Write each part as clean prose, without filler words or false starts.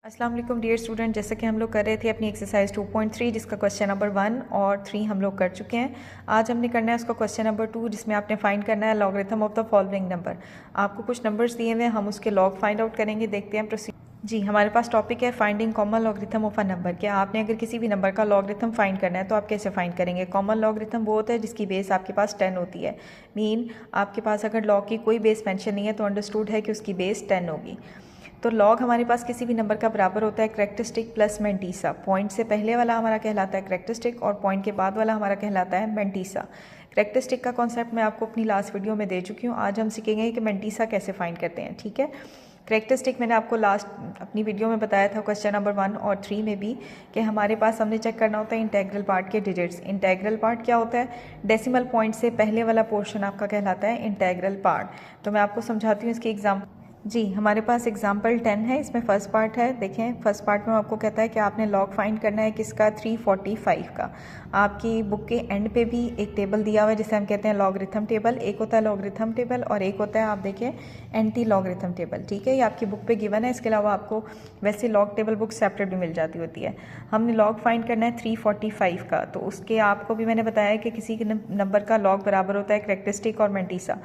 अस्सलाम वालेकुम dear student, जैसे कि हम लोग कर रहे थे अपनी एक्सरसाइज 2.3 जिसका क्वेश्चन नंबर 1 और 3 हम लोग कर चुके हैं। आज हमने करना है उसका क्वेश्चन नंबर 2 जिसमें आपने फाइंड करना है logarithm of the following number. आपको कुछ नंबर्स दिए हुए हैं, हम उसके लॉग फाइंड आउट करेंगे। देखते हैं प्रोसीड। जी, हमारे पास टॉपिक है finding common logarithm of a number. क्या आपने अगर किसी भी नंबर का लॉगरिथम फाइंड करना है तो आप कैसे फाइंड करेंगे? कॉमन लॉगरिथम वो होता है जिसकी बेस आपके पास 10 होती है। मीन आपके पास अगर लॉग की कोई बेस मेंशन नहीं है तो अंडरस्टूड है कि उसकी बेस 10 होगी। तो लॉग हमारे पास किसी भी नंबर का बराबर होता है कैरेक्टरिस्टिक प्लस मेंटीसा। पॉइंट से पहले वाला हमारा कहलाता है कैरेक्टरिस्टिक और पॉइंट के बाद वाला हमारा कहलाता है मेंटीसा। कैरेक्टरिस्टिक का कॉन्सेप्ट मैं आपको अपनी लास्ट वीडियो में दे चुकी हूँ। आज हम सीखेंगे कि मेंटीसा कैसे फाइंड करते हैं। ठीक है, कैरेक्टरिस्टिक मैंने आपको लास्ट अपनी वीडियो में बताया था क्वेश्चन नंबर 1 और 3 में भी कि हमारे पास हमने चेक करना होता है इंटेग्रल पार्ट के डिजिट्स। इंटेग्रल पार्ट क्या होता है? डेसिमल पॉइंट से पहले वाला पोर्शन आपका कहलाता है इंटेग्रल पार्ट। तो मैं आपको समझाती हूँ इसकी एग्जाम्पल। जी, हमारे पास एग्जाम्पल 10 है। इसमें फर्स्ट पार्ट है। देखें, फर्स्ट पार्ट में आपको कहता है कि आपने लॉग फाइंड करना है किसका? 345 का। आपकी बुक के एंड पे भी एक टेबल दिया हुआ है जिसे हम कहते हैं लॉगरिथम टेबल। एक होता है लॉगरिथम टेबल और एक होता है, आप देखें, एंटी लॉगरिथम टेबल। ठीक है, ये आपकी बुक पे गिवन है। इसके अलावा आपको वैसे लॉग टेबल बुक सेपरेट भी मिल जाती होती है। हमने लॉग फाइंड करना है 345 का। तो उसके आपको भी मैंने बताया कि किसी नंबर का लॉग बराबर होता है कैरेक्टरिस्टिक और मेंटीसा।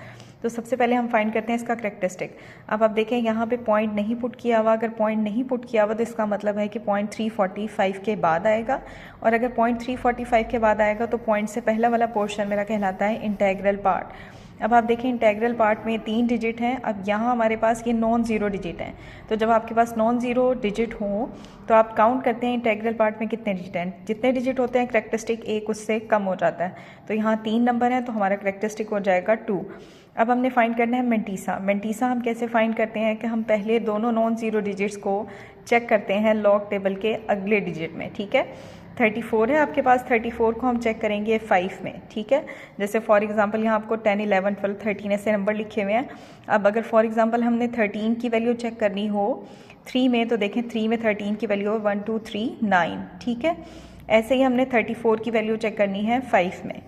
तो सबसे पहले हम फाइंड करते हैं इसका कैरेक्टरिस्टिक। अब आप देखें यहाँ पे पॉइंट नहीं पुट किया हुआ। अगर पॉइंट नहीं पुट किया हुआ तो इसका मतलब है कि पॉइंट 345 के बाद आएगा, और अगर पॉइंट 345 के बाद आएगा तो पॉइंट से पहला वाला पोर्शन मेरा कहलाता है इंटेग्रल पार्ट। अब आप देखें इंटेग्रल पार्ट में 3 डिजिट हैं। अब यहाँ हमारे पास ये नॉन ज़ीरो डिजिट हैं। तो जब आपके पास नॉन ज़ीरो डिजिट हो तो आप काउंट करते हैं इंटेग्रल पार्ट में कितने डिजिट हैं। जितने डिजिट होते हैं कैरेक्टरिस्टिक एक उससे कम हो जाता है। तो यहाँ 3 नंबर हैं तो हमारा कैरेक्टरिस्टिक हो जाएगा 2। अब हमने फाइंड करना है मेंटीसा। मेंटीसा हम कैसे फाइंड करते हैं कि हम पहले दोनों नॉन ज़ीरो डिजिट्स को चेक करते हैं लॉग टेबल के अगले डिजिट में। ठीक है, 34 है आपके पास। 34 को हम चेक करेंगे 5 में। ठीक है, जैसे फॉर एग्जांपल यहाँ आपको 10, 11, 12, 13 ऐसे नंबर लिखे हुए हैं। अब अगर फॉर एग्जांपल हमने 13 की वैल्यू चेक करनी हो 3 में, तो देखें 3 में 13 की वैल्यू है 1 2 3 9। ठीक है, ऐसे ही हमने 34 की वैल्यू चेक करनी है 5 में।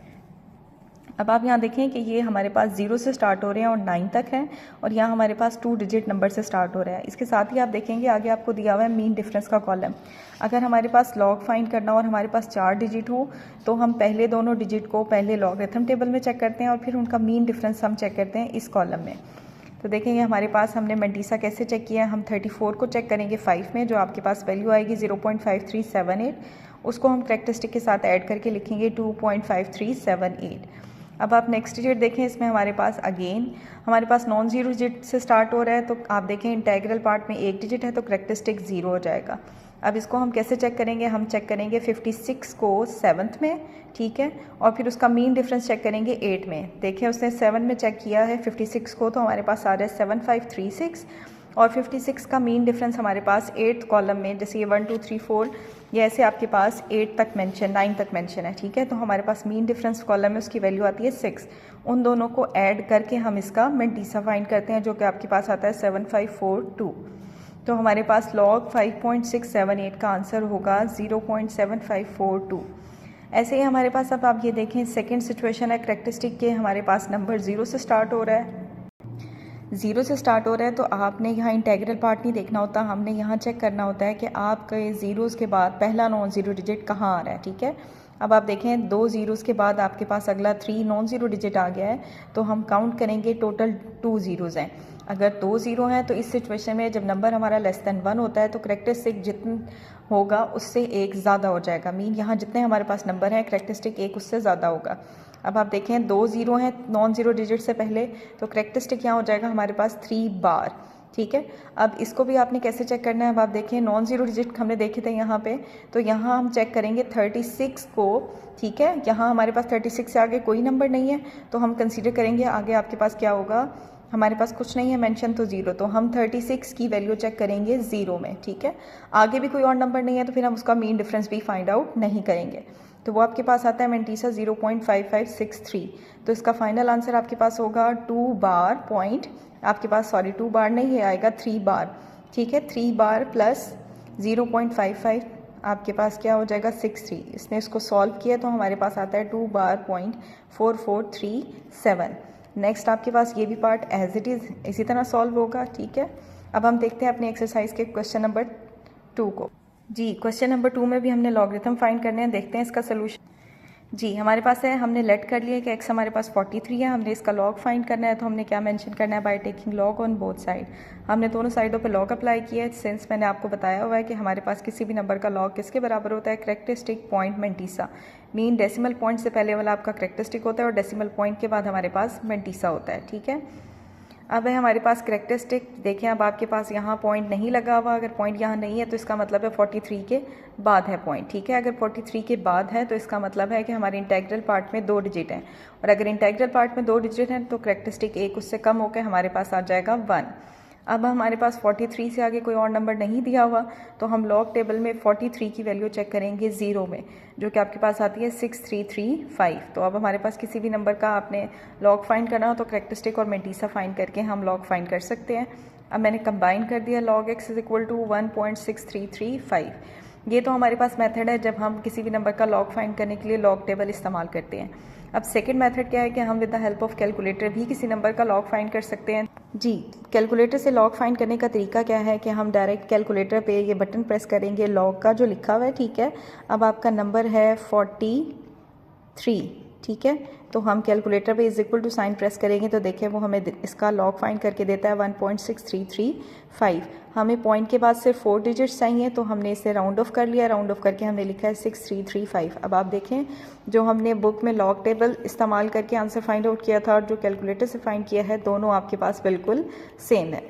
अब आप यहाँ देखें कि ये हमारे पास 0 से स्टार्ट हो रहे हैं और 9 तक हैं, और यहाँ हमारे पास 2 डिजिट नंबर से स्टार्ट हो रहा है। इसके साथ ही आप देखेंगे आगे आपको दिया हुआ है मीन डिफरेंस का कॉलम। अगर हमारे पास लॉग फाइंड करना हो और हमारे पास 4 डिजिट हो तो हम पहले दोनों डिजिट को पहले लॉगरिथम टेबल में चेक करते हैं और फिर उनका मीन डिफरेंस हम चेक करते हैं इस कॉलम में। तो देखेंगे हमारे पास हमने मेंटीसा कैसे चेक किया है। हम 34 को चेक करेंगे 5 में, जो आपके पास वैल्यू आएगी 0.5378। उसको हम कैरेक्टरिस्टिक के साथ ऐड करके लिखेंगे 2.5378। अब आप नेक्स्ट डिजिट देखें, इसमें हमारे पास अगेन हमारे पास नॉन ज़ीरो डिजिट से स्टार्ट हो रहा है। तो आप देखें इंटेग्रल पार्ट में 1 डिजिट है तो कैरेक्टरिस्टिक 0 हो जाएगा। अब इसको हम कैसे चेक करेंगे? हम चेक करेंगे 56 को 7th में। ठीक है, और फिर उसका मीन डिफरेंस चेक करेंगे 8 में। देखें उसने 7 में चेक किया है 56 को, तो हमारे पास आ रहा है 7536, और 56 का मीन डिफरेंस हमारे पास 8th कॉलम में, जैसे ये 1 2 3 4 ये ऐसे आपके पास 8 तक मेंशन 9 तक मेंशन है। ठीक है, तो हमारे पास मीन डिफरेंस कॉलम में उसकी वैल्यू आती है 6। उन दोनों को ऐड करके हम इसका मेंटीसा फाइंड करते हैं, जो कि आपके पास आता है 7542। तो हमारे पास लॉग 5.678 का आंसर होगा 0.7542। ऐसे ही हमारे पास, अब आप ये देखें सेकेंड सिचुएशन है कैरेक्टरिस्टिक के। हमारे पास नंबर 0 से स्टार्ट हो रहा है। 0 से स्टार्ट हो रहा है तो आपने यहाँ इंटेग्रल पार्ट नहीं देखना होता, हमने यहाँ चेक करना होता है कि आपके ज़ीरोज़ के बाद पहला नॉन ज़ीरो डिजिट कहाँ आ रहा है। ठीक है, अब आप देखें 2 ज़ीरोज़ के बाद आपके पास अगला 3 नॉन ज़ीरो डिजिट आ गया है, तो हम काउंट करेंगे टोटल 2 ज़ीरोज़ हैं। अगर 2 ज़ीरो हैं तो इस सिचुएशन में जब नंबर हमारा लेस देन 1 होता है तो कैरेक्टरिस्टिक जितना होगा उससे एक ज़्यादा हो जाएगा। मीन यहाँ जितने हमारे पास नंबर हैं कैरेक्टरिस्टिक एक उससे ज़्यादा होगा। अब आप देखें 2 ज़ीरो हैं नॉन ज़ीरो डिजिट से पहले, तो कैरेक्टरिस्टिक क्या हो जाएगा हमारे पास 3 बार। ठीक है, अब इसको भी आपने कैसे चेक करना है? अब आप देखें नॉन ज़ीरो डिजिट हमने देखे थे यहाँ पे, तो यहाँ हम चेक करेंगे 36 को। ठीक है, यहाँ हमारे पास 36 से आगे कोई नंबर नहीं है तो हम कंसीडर करेंगे आगे आपके पास क्या होगा। हमारे पास कुछ नहीं है मेंशन, तो 0, तो हम 36 की वैल्यू चेक करेंगे 0 में। ठीक है, आगे भी कोई और नंबर नहीं है तो फिर हम उसका मीन डिफरेंस भी फाइंड आउट नहीं करेंगे। तो वो आपके पास आता है मेंटीसा 0.5563। तो इसका फाइनल आंसर आपके पास होगा 2 बार पॉइंट, आपके पास 2 बार नहीं है, आएगा 3 बार। ठीक है, 3 बार प्लस 0.55 आपके पास क्या हो जाएगा 63। इसने इसको सॉल्व किया तो हमारे पास आता है 2 बार पॉइंट 4437। नेक्स्ट आपके पास ये भी पार्ट एज इट इज़ इसी तरह सॉल्व होगा। ठीक है, अब हम देखते हैं अपनी एक्सरसाइज के क्वेश्चन नंबर 2 को। जी, क्वेश्चन नंबर 2 में भी हमने लॉगरिथम फाइंड करने हैं, देखते हैं इसका सोल्यूशन। जी, हमारे पास है, हमने लेट कर लिया कि x हमारे पास 43 है, हमने इसका लॉग फाइंड करना है, तो हमने क्या मेंशन करना है, bye taking log on both side. हमने दोनों साइडों पे लॉग अप्लाई किया है, सिंस मैंने आपको बताया हुआ है कि हमारे पास किसी भी नंबर का लॉग किसके बराबर होता है, characteristic point mantissa. Mean decimal point से पहले वाला आपका कैरेक्टरिस्टिक होता है और डेसिमल पॉइंट के बाद हमारे पास मेंटीसा होता है, ठीक है। अब है हमारे पास कैरेक्टरिस्टिक, देखें अब आपके पास यहाँ पॉइंट नहीं लगा हुआ, अगर पॉइंट यहाँ नहीं है तो इसका मतलब है 43 के बाद है पॉइंट, ठीक है। अगर 43 के बाद है तो इसका मतलब है कि हमारे इंटेग्रल पार्ट में 2 डिजिट हैं, और अगर इंटेग्रल पार्ट में 2 डिजिट हैं तो कैरेक्टरिस्टिक 1 उससे कम होकर हमारे पास आ जाएगा 1। अब हमारे पास 43 से आगे कोई और नंबर नहीं दिया हुआ, तो हम लॉग टेबल में 43 की वैल्यू चेक करेंगे 0 में, जो कि आपके पास आती है 6335। तो अब हमारे पास किसी भी नंबर का आपने लॉग फाइंड करना हो तो कैरेक्टरिस्टिक और मेंटीसा फाइंड करके हम लॉग फाइंड कर सकते हैं। अब मैंने कंबाइन कर दिया, log x is equal to 1.6335। ये तो हमारे पास मेथड है जब हम किसी भी नंबर का लॉग फाइंड करने के लिए लॉग टेबल इस्तेमाल करते हैं। अब सेकंड मेथड क्या है कि हम with the help of calculator भी किसी नंबर का लॉग फाइंड कर सकते हैं। जी, कैलकुलेटर से लॉग फाइंड करने का तरीका क्या है कि हम डायरेक्ट कैलकुलेटर पे ये बटन प्रेस करेंगे, लॉग का जो लिखा हुआ है, ठीक है। अब आपका नंबर है 43, ठीक है, तो हम कैलकुलेटर पे is equal to sign press करेंगे तो देखें वो हमें इसका लॉग फाइंड करके देता है 1.6335। हमें पॉइंट के बाद सिर्फ 4 डिजिट्स चाहिए, तो हमने इसे राउंड ऑफ कर लिया, राउंड ऑफ करके हमने लिखा है 6335। अब आप देखें जो हमने बुक में लॉग टेबल इस्तेमाल करके आंसर फाइंड आउट किया था और जो कैलकुलेटर से फाइंड किया है, दोनों आपके पास बिल्कुल सेम है।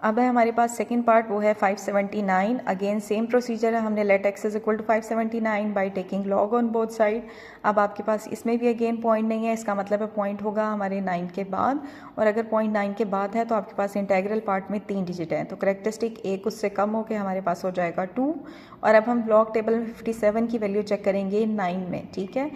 अब है हमारे पास सेकंड पार्ट, वो है 579। अगेन सेम प्रोसीजर है, हमने let x is equal to 579 by taking log on both side. अब आपके पास इसमें भी अगेन पॉइंट नहीं है, इसका मतलब है पॉइंट होगा हमारे 9 के बाद, और अगर पॉइंट 9 के बाद है तो आपके पास इंटेग्रल पार्ट में 3 डिजिट है, तो कैरेक्टरिस्टिक 1 उससे कम होकर हमारे पास हो जाएगा 2। और अब हम लॉग टेबल में 57 की वैल्यू चेक करेंगे 9 में, ठीक है।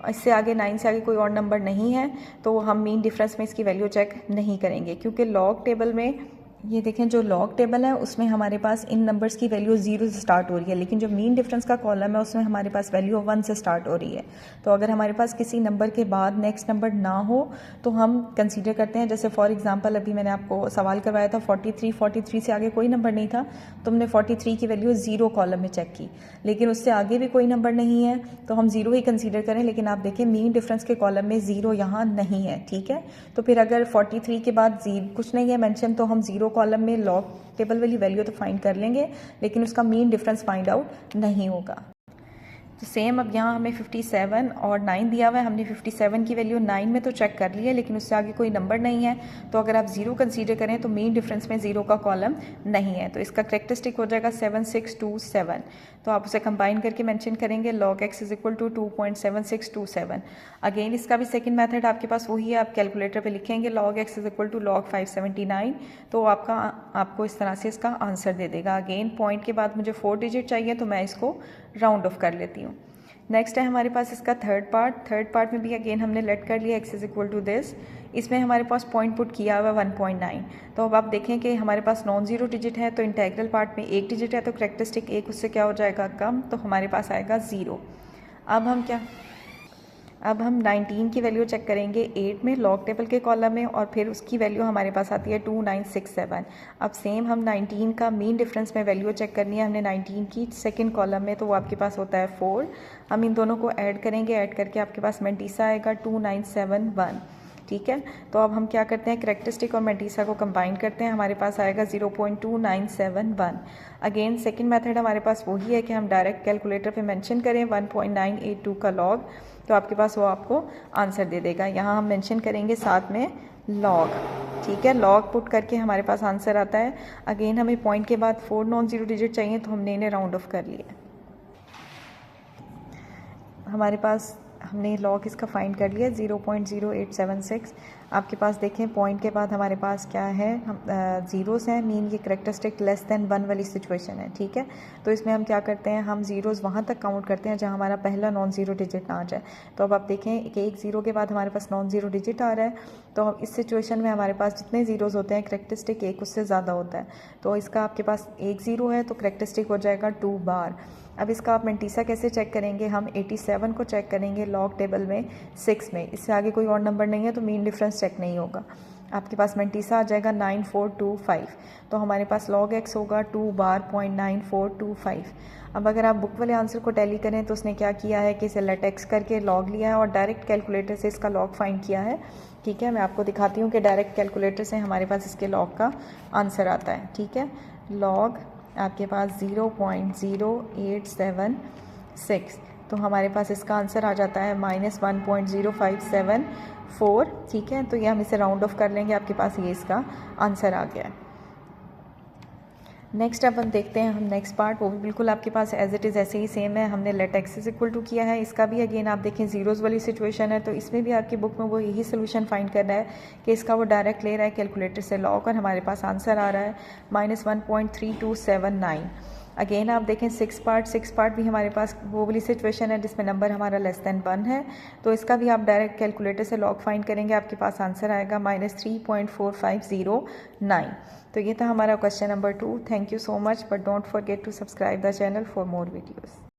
इससे आगे 9 से आगे कोई और नंबर नहीं है, तो हम मीन डिफरेंस में इसकी वैल्यू चेक नहीं करेंगे, क्योंकि लॉग टेबल में ये देखें जो लॉग टेबल है उसमें हमारे पास इन नंबर्स की वैल्यू 0 से स्टार्ट हो रही है, लेकिन जो मीन डिफरेंस का कॉलम है उसमें हमारे पास वैल्यू 1 से स्टार्ट हो रही है। तो अगर हमारे पास किसी नंबर के बाद नेक्स्ट नंबर ना हो तो हम कंसीडर करते हैं, जैसे फॉर एग्जांपल अभी मैंने आपको सवाल करवाया था 43 से आगे कोई नंबर नहीं था, तो हमने 43 की वैल्यू 0 कॉलम में चेक की, लेकिन उससे आगे भी कोई नंबर नहीं है तो हम 0 ही कंसीडर करें। लेकिन आप देखें मीन डिफरेंस के कॉलम में 0 यहाँ नहीं है, ठीक है। तो फिर अगर 43 के बाद कुछ नहीं है मेंशन, तो हम 0 कॉलम में लॉग टेबल वाली वैल्यू तो फाइंड कर लेंगे, लेकिन उसका मीन डिफरेंस फाइंड आउट नहीं होगा। तो सेम अब यहाँ हमें 57 और 9 दिया हुआ है, हमने 57 की वैल्यू 9 में तो चेक कर ली है, लेकिन उससे आगे कोई नंबर नहीं है, तो अगर आप 0 कंसीडर करें तो मीन डिफरेंस में 0 का कॉलम नहीं है, तो इसका कैरेक्टरिस्टिक हो जाएगा 7627। तो आप उसे कंबाइन करके मेंशन करेंगे, log x is equal to 2.7627। Again इसका भी सेकंड मेथड आपके पास वही है, आप कैलकुलेटर पे लिखेंगे log x is equal to log 579, तो आपको इस तरह से इसका आंसर दे देगा। अगेन पॉइंट के बाद मुझे 4 डिजिट चाहिए, तो मैं इसको राउंड ऑफ कर लेती हूँ। नेक्स्ट है हमारे पास इसका थर्ड पार्ट में भी अगेन हमने लेट कर लिया x is equal to this. इसमें हमारे पास पॉइंट पुट किया हुआ 1.9, तो अब आप देखें कि हमारे पास नॉन जीरो डिजिट है, तो इंटेग्रल पार्ट में 1 डिजिट है, तो कैरेक्टरिस्टिक 1 उससे क्या हो जाएगा कम, तो हमारे पास आएगा 0। अब हम 19 की वैल्यू चेक करेंगे 8 में लॉग टेबल के कॉलम में, और फिर उसकी वैल्यू हमारे पास आती है 2967। अब सेम हम 19 का मीन डिफरेंस में वैल्यू चेक करनी है, हमने 19 की सेकंड कॉलम में, तो वो आपके पास होता है 4। हम इन दोनों को ऐड करेंगे, ऐड करके आपके पास मेंटीसा आएगा 2971, ठीक है। तो अब हम क्या करते हैं, कैरेक्टरिस्टिक और मेंटीसा को कंबाइन करते हैं, हमारे पास आएगा 0.2971। अगेन सेकंड मेथड हमारे पास वही है कि हम डायरेक्ट कैलकुलेटर पे मेंशन करें 1.982 का लॉग, तो आपके पास वो आपको आंसर दे देगा। यहाँ हम मेंशन करेंगे साथ में लॉग, ठीक है, लॉग पुट करके हमारे पास आंसर आता है। अगेन हमें पॉइंट के बाद 4 नॉन जीरो डिजिट चाहिए, तो हमने इन्हें राउंड ऑफ कर लिया। हमारे पास हमने लॉग इसका फाइंड कर लिया 0.0876। आपके पास देखें पॉइंट के बाद हमारे पास क्या है, हम ज़ीरोस हैं, मीन ये कैरेक्टरिस्टिक लेस देन 1 वाली सिचुएशन है, ठीक है। तो इसमें हम क्या करते हैं, हम ज़ीरोज़ वहाँ तक काउंट करते हैं जहाँ हमारा पहला नॉन ज़ीरो डिजिट ना आ जाए। तो अब आप देखें कि 1 ज़ीरो के बाद हमारे पास नॉन ज़ीरो डिजिट आ रहा है, तो इस सिचुएशन में हमारे पास जितने ज़ीरोज़ होते हैं कैरेक्टरिस्टिक 1 उससे ज़्यादा होता है। तो इसका आपके पास 1 ज़ीरो है, तो कैरेक्टरिस्टिक हो जाएगा 2 बार। अब इसका आप मेंटीसा कैसे चेक करेंगे, हम 87 को चेक करेंगे लॉग टेबल में 6 में, इससे आगे कोई और नंबर नहीं है, तो मीन डिफरेंस चेक नहीं होगा। आपके पास मैंटीसा आ जाएगा 9425। तो हमारे पास log x होगा 2 बार 0.9425। अब अगर आप बुक वाले आंसर को टैली करें तो उसने क्या किया है कि इसे लेट एक्स करके log लिया है और डायरेक्ट कैलकुलेटर से इसका log फाइंड किया है। ठीक है, मैं आपको दिखाती हूँ कि डायरेक्ट कैलकुलेटर से हमारे पास इसके log का आंसर आता है। ठीक है, log आपके पास 0.0876, तो हमारे पास इसका आंसर आ जाता है -1.0574। ठीक है, तो ये हम इसे राउंड ऑफ कर लेंगे, आपके पास ये इसका आंसर आ गया है। नेक्स्ट अब हम देखते हैं हम नेक्स्ट पार्ट, वो भी बिल्कुल आपके पास एज इट इज़ ऐसे ही सेम है। हमने let x is equal to किया है, इसका भी अगेन आप देखें जीरोज़ वाली सिचुएशन है, तो इसमें भी आपकी बुक में वो यही सोल्यूशन फाइंड करना है कि इसका वो डायरेक्ट ले रहा है कैलकुलेटर से लॉग, और हमारे पास आंसर आ रहा है -1.3279। अगेन आप देखें सिक्स पार्ट भी हमारे पास वो वाली सिचुएशन है जिसमें नंबर हमारा लेस दैन 1 है, तो इसका भी आप डायरेक्ट कैलकुलेटर से लॉग फाइंड करेंगे, आपके पास आंसर आएगा -3.4509। तो ये था हमारा question number 2। Thank you so much, but don't forget to subscribe the channel for more videos.